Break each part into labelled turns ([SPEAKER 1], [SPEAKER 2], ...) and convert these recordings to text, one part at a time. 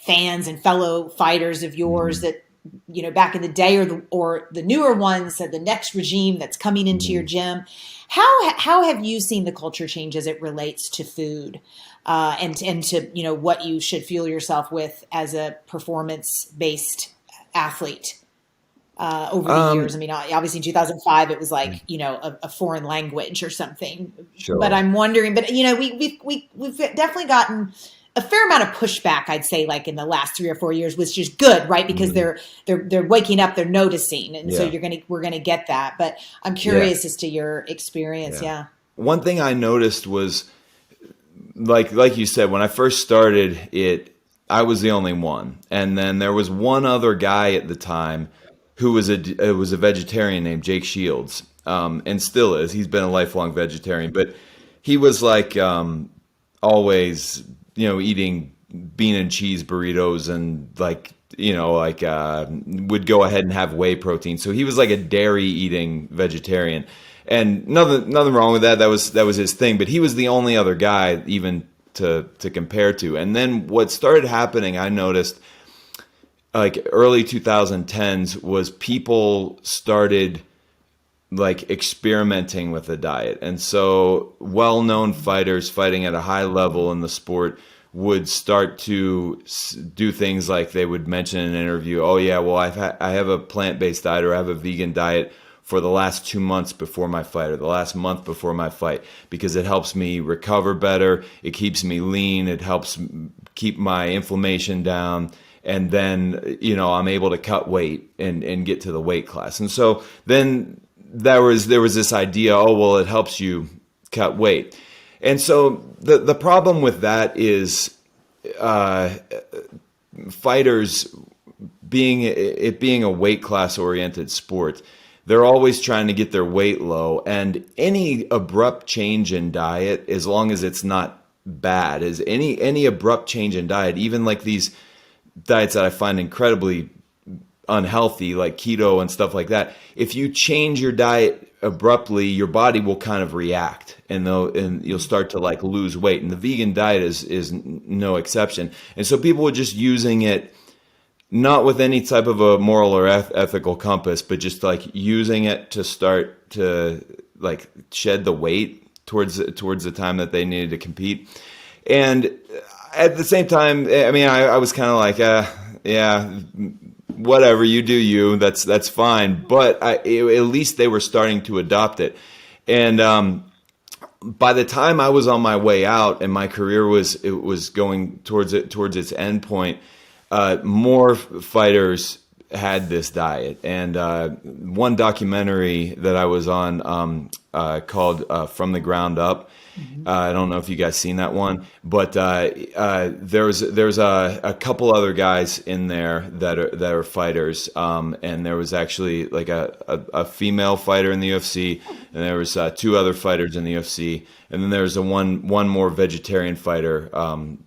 [SPEAKER 1] fans and fellow fighters of yours that, back in the day, or the newer ones, the next regime that's coming into your gym, how have you seen the culture change as it relates to food, and to, what you should fuel yourself with as a performance-based athlete, over the years? I mean, obviously in 2005, it was like, a foreign language or something,
[SPEAKER 2] Sure.
[SPEAKER 1] But I'm wondering, we've definitely gotten a fair amount of pushback, I'd say, like in the last 3 or 4 years, which is good, right? Because they're waking up, they're noticing. And so we're going to get that. But I'm curious as to your experience. Yeah.
[SPEAKER 2] One thing I noticed was, like you said, when I first started it, I was the only one. And then there was one other guy at the time who was a vegetarian named Jake Shields, and still is. He's been a lifelong vegetarian, but he was like always, eating bean and cheese burritos and would go ahead and have whey protein. So he was like a dairy eating vegetarian, and nothing wrong with that. That was his thing. But he was the only other guy even to compare to. And then what started happening, I noticed, like early 2010s, was people started like experimenting with the diet. And so well-known fighters fighting at a high level in the sport would start to do things like they would mention in an interview, oh yeah, well I have a plant-based diet, or I have a vegan diet for the last 2 months before my fight, or the last month before my fight, because it helps me recover better, it keeps me lean, it helps keep my inflammation down, and then, I'm able to cut weight and get to the weight class. And so then there was this idea, oh, well, it helps you cut weight. And so the problem with that is fighters being a weight class oriented sport, they're always trying to get their weight low, and any abrupt change in diet, as long as it's not bad, is any abrupt change in diet, even like these diets that I find incredibly unhealthy, like keto and stuff like that, if you change your diet abruptly, your body will kind of react, and you'll start to like lose weight. And the vegan diet is no exception. And so people were just using it not with any type of a moral or ethical compass, but just like using it to start to like shed the weight towards the time that they needed to compete. And at the same time, I mean, I was kind of like, yeah, whatever, you do you, that's fine. But at least they were starting to adopt it. And by the time I was on my way out and my career was going towards its end point, more fighters had this diet. And one documentary that I was on called From the Ground Up. I don't know if you guys seen that one, but there's a couple other guys in there that are fighters, and there was actually like a female fighter in the UFC, and there was 2 other fighters in the UFC, and then there's one more vegetarian fighter,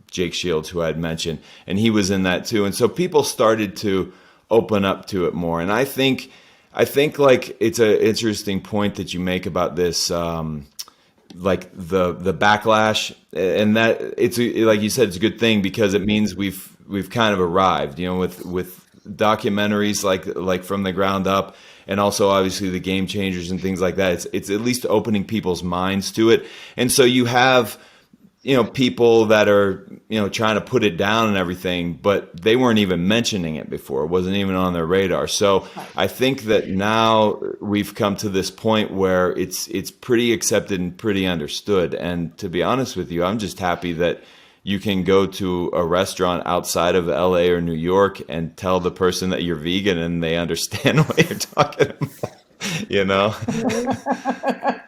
[SPEAKER 2] Jake Shields, who I had mentioned, and he was in that too. And so people started to open up to it more, and I think like it's an interesting point that you make about this. Like the backlash, and that it's like you said, it's a good thing, because it means we've kind of arrived, with documentaries like From the Ground Up, and also obviously the Game Changers and things like that. It's at least opening people's minds to it. And so you have people that are trying to put it down and everything, but they weren't even mentioning it before. It wasn't even on their radar. So I think that now we've come to this point where it's pretty accepted and pretty understood. And to be honest with you, I'm just happy that you can go to a restaurant outside of LA or New York and tell the person that you're vegan, and they understand what you're talking about.